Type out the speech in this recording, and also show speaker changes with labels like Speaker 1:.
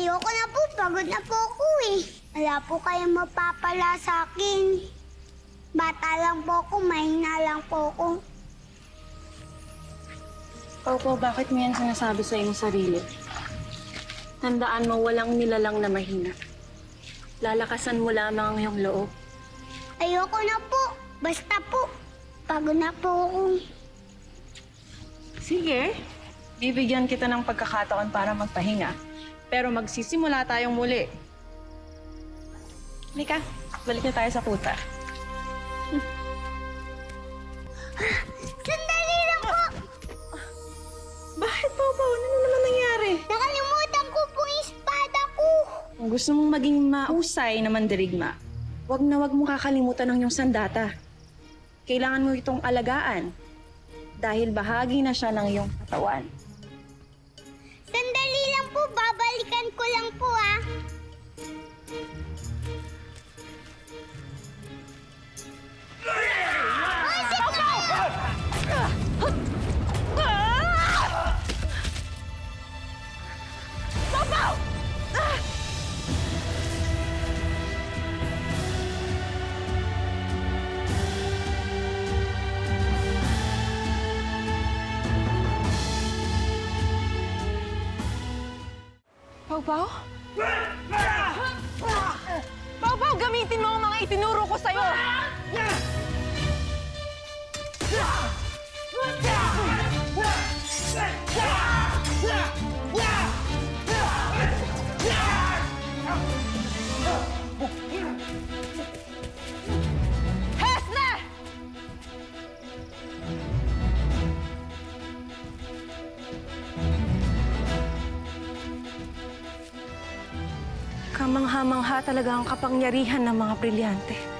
Speaker 1: Ayoko na po. Pagod na po ako eh. Wala po kayong mapapala sa akin. Bata lang po ako. Mahina lang po ako.
Speaker 2: Opo, bakit mo yan sinasabi sa iyong sarili? Tandaan mo, walang nilalang na mahina. Lalakasan mo lamang ang iyong loob.
Speaker 1: Ayoko na po. Basta po. Pagod na po ako.
Speaker 2: Sige, bibigyan kita ng pagkakataon para magpahinga. Pero magsisimula tayong muli. Mika, balik na tayo sa kuta.
Speaker 1: Sandali lang po.
Speaker 2: Bakit, Pau? Ano naman nangyari?
Speaker 1: Nakalimutan ko po yung espada ko.
Speaker 2: Kung gusto mong maging mahusay na mandirigma, wag mong kakalimutan ang iyong sandata. Kailangan mo itong alagaan dahil bahagi na siya ng iyong katawan.
Speaker 1: Sandali lang po. Babalikan ko lang po ah. Ay, sige!
Speaker 2: Pau! Pau? Pau, gamitin mo ang mga itinuro ko sa'yo! Hesne! Kamangha-mangha talaga ang kapangyarihan ng mga brilyante.